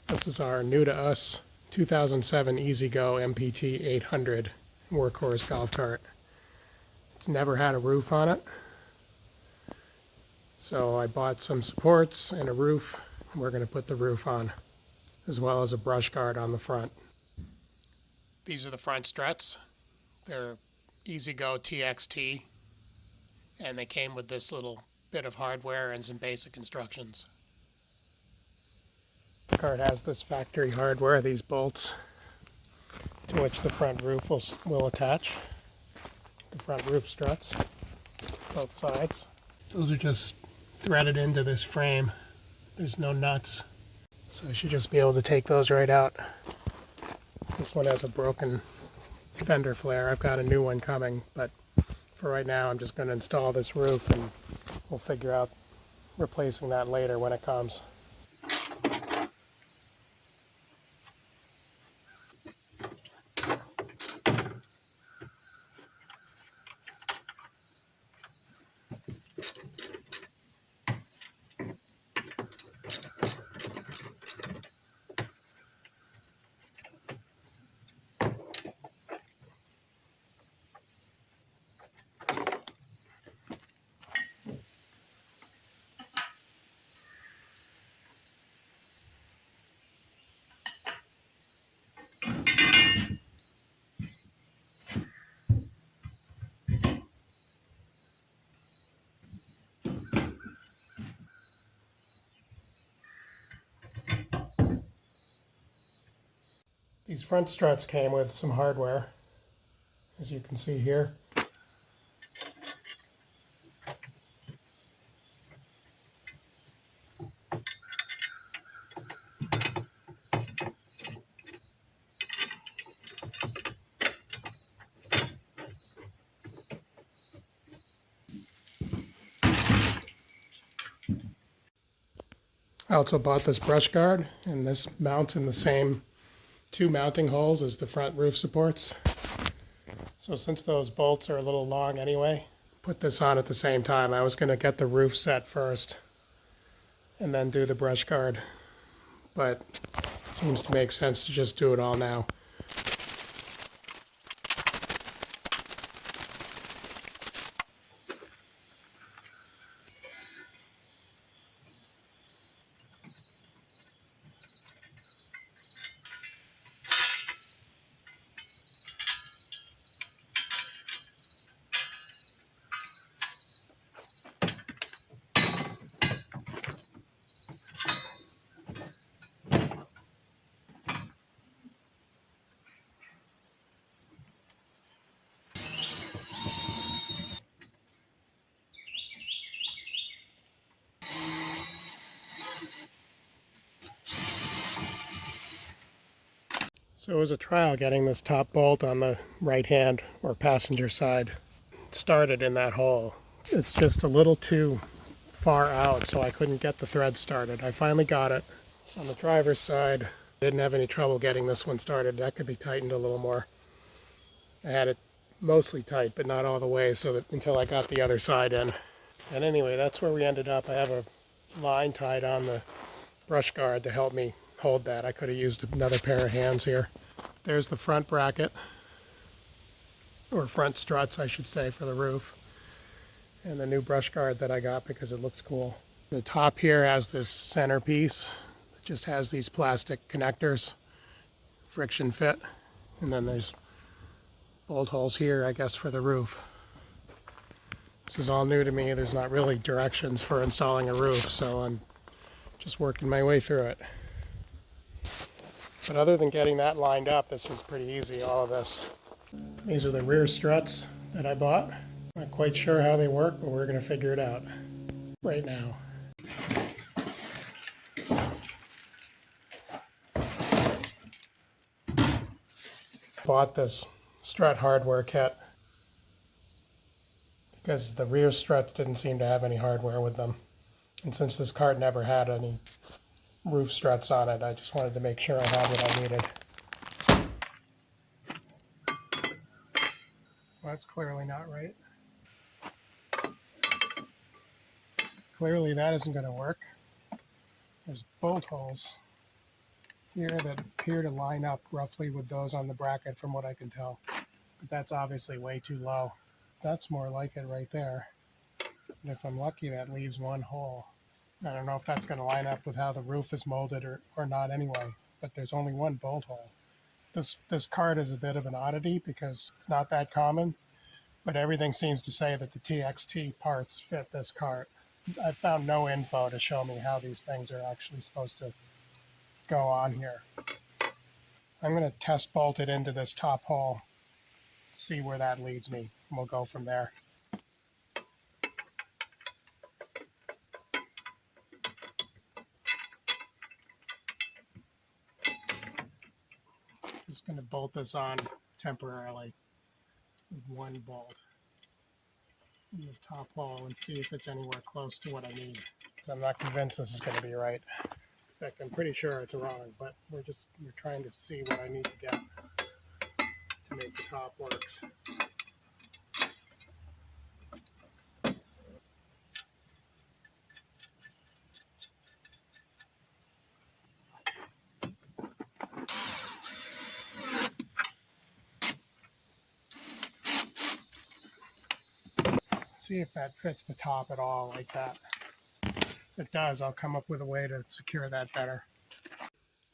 This is our new to us 2007 EZ-GO MPT 800 Workhorse golf cart. It's never had a roof on it, so I bought some supports and a roof, and we're going to put the roof on, as well as a brush guard on the front. These are the front struts. They're EZ-GO TXT, and they came with this little bit of hardware and some basic instructions. The cart has this factory hardware, these bolts, to which the front roof will attach. The front roof struts, both sides. Those are just threaded into this frame. There's no nuts, so I should just be able to take those right out. This one has a broken fender flare. I've got a new one coming, but for right now I'm just going to install this roof and we'll figure out replacing that later when it comes. These front struts came with some hardware, as you can see here. I also bought this brush guard, and this mounts in the same two mounting holes as the front roof supports. So since those bolts are a little long anyway, put this on at the same time. I was going to get the roof set first and then do the brush guard, but it seems to make sense to just do it all now. So it was a trial getting this top bolt on the right hand or passenger side started in that hole. It's just a little too far out, so I couldn't get the thread started. I finally got it. On the driver's side, I didn't have any trouble getting this one started. That could be tightened a little more. I had it mostly tight, but not all the way, so that until I got the other side in. And anyway, that's where we ended up. I have a line tied on the brush guard to help me hold that. I could have used another pair of hands here. There's the front bracket, or front struts I should say, for the roof, and the new brush guard that I got because it looks cool. The top here has this center piece that just has these plastic connectors, friction fit, and then there's bolt holes here, I guess, for the roof. This is all new to me. There's not really directions for installing a roof, so I'm just working my way through it. But other than getting that lined up, this was pretty easy, all of this. These are the rear struts that I bought. Not quite sure how they work, but we're going to figure it out right now. Bought this strut hardware kit because the rear struts didn't seem to have any hardware with them. And since this cart never had any roof struts on it, I just wanted to make sure I had what I needed. Well, that's clearly not right. Clearly that isn't going to work. There's bolt holes here that appear to line up roughly with those on the bracket from what I can tell. But that's obviously way too low. That's more like it right there. And if I'm lucky, that leaves one hole. I don't know if that's going to line up with how the roof is molded or not anyway, but there's only one bolt hole. This cart is a bit of an oddity because it's not that common, but everything seems to say that the TXT parts fit this cart. I found no info to show me how these things are actually supposed to go on here. I'm going to test bolt it into this top hole, see where that leads me, and we'll go from there. Just going to bolt this on temporarily with one bolt in this top hole and see if it's anywhere close to what I need. So I'm not convinced this is going to be right. In fact, I'm pretty sure it's wrong, but we're trying to see what I need to get to make the top works. See if that fits the top at all like that. If it does, I'll come up with a way to secure that better.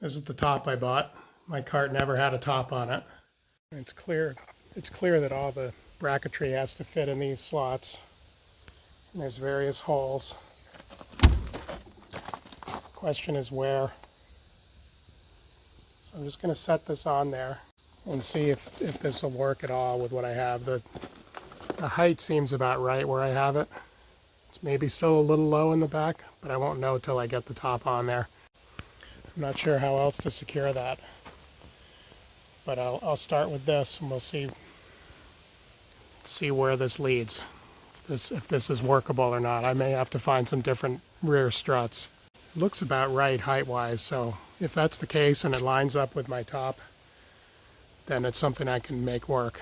This is the top I bought. My cart never had a top on it. It's clear that all the bracketry has to fit in these slots. And there's various holes. Question is where. So I'm just going to set this on there and see if this will work at all with what I have. The height seems about right where I have it. It's maybe still a little low in the back, but I won't know till I get the top on there. I'm not sure how else to secure that, but I'll start with this and we'll see where this leads. If this is workable or not. I may have to find some different rear struts. It looks about right height-wise, so if that's the case and it lines up with my top, then it's something I can make work.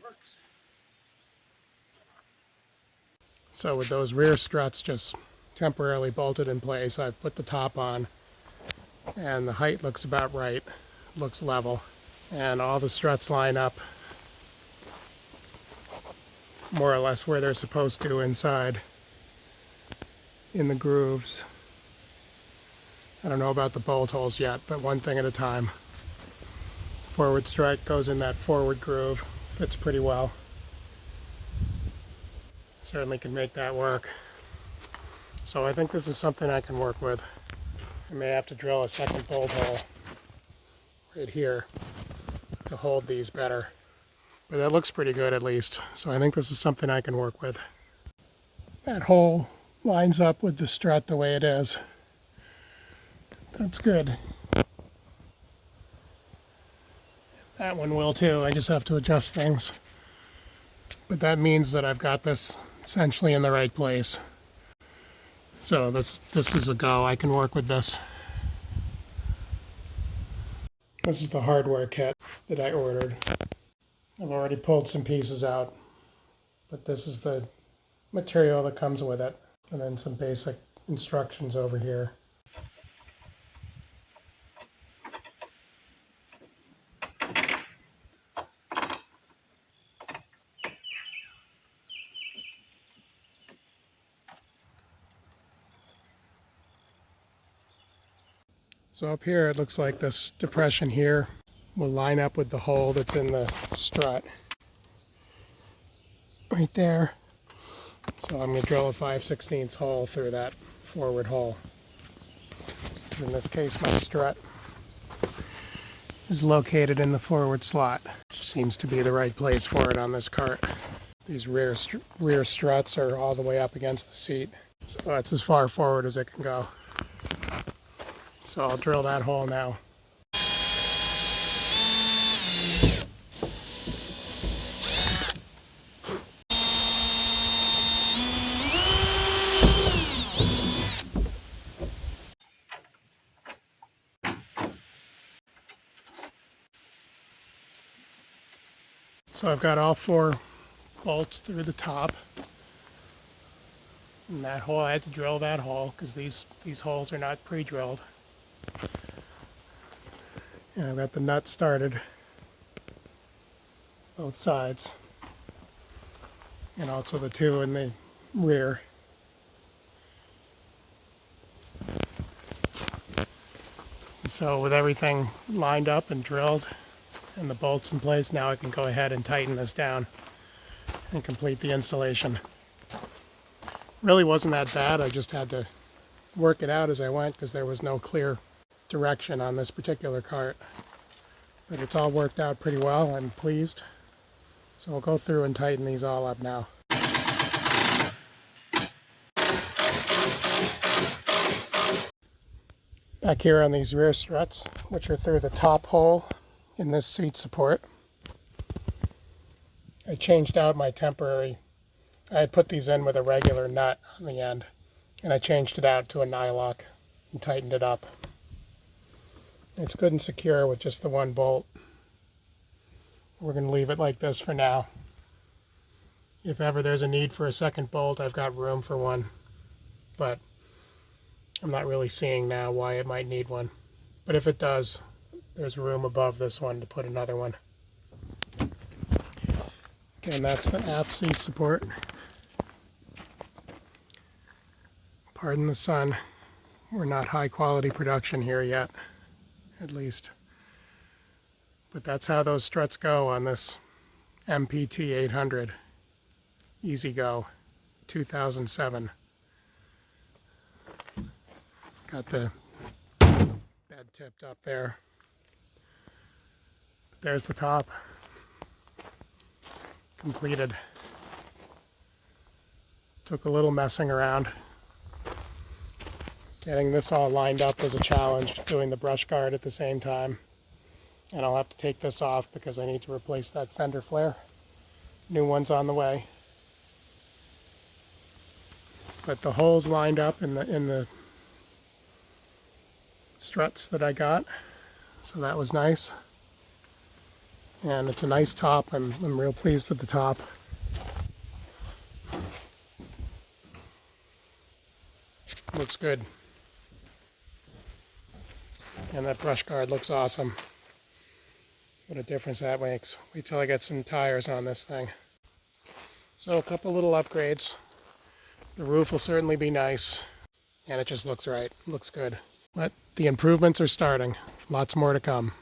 Works. So with those rear struts just temporarily bolted in place, I've put the top on and the height looks about right, looks level, and all the struts line up more or less where they're supposed to inside in the grooves. I don't know about the bolt holes yet, but one thing at a time. Forward strut goes in that forward groove, fits pretty well. Certainly can make that work. So I think this is something I can work with. I may have to drill a second bolt hole right here to hold these better. But that looks pretty good at least. So I think this is something I can work with. That hole lines up with the strut the way it is. That's good. That one will too. I just have to adjust things. But that means that I've got this essentially in the right place. So this is a go. I can work with this. This is the hardware kit that I ordered. I've already pulled some pieces out, but this is the material that comes with it. And then some basic instructions over here. So up here it looks like this depression here will line up with the hole that's in the strut. Right there. So I'm going to drill a 5/16 hole through that forward hole. In this case my strut is located in the forward slot, which seems to be the right place for it on this cart. These rear struts are all the way up against the seat, so that's as far forward as it can go. So I'll drill that hole now. So I've got all 4 bolts through the top. And that hole, I had to drill that hole because these holes are not pre-drilled. And I've got the nut started, both sides, and also the 2 in the rear. So with everything lined up and drilled and the bolts in place, now I can go ahead and tighten this down and complete the installation. Really wasn't that bad. I just had to work it out as I went because there was no clear direction on this particular cart. But it's all worked out pretty well. I'm pleased. So we'll go through and tighten these all up now. Back here on these rear struts, which are through the top hole in this seat support, I changed out my temporary, I had put these in with a regular nut on the end, and I changed it out to a nylock and tightened it up. It's good and secure with just the 1 bolt. We're going to leave it like this for now. If ever there's a need for a second bolt, I've got room for one, but I'm not really seeing now why it might need one. But if it does, there's room above this one to put another one. Again, that's the aft seat support. Pardon the sun. We're not high quality production here yet, at least. But that's how those struts go on this MPT 800 EZ-GO 2007. Got the bed tipped up there. There's the top. Completed. Took a little messing around. Getting this all lined up was a challenge, doing the brush guard at the same time. And I'll have to take this off because I need to replace that fender flare. New one's on the way. But the holes lined up in the struts that I got, so that was nice. And it's a nice top. I'm real pleased with the top. Looks good. And that brush guard looks awesome. What a difference that makes. Wait till I get some tires on this thing. So a couple little upgrades. The roof will certainly be nice. And it just looks right. Looks good. But the improvements are starting. Lots more to come.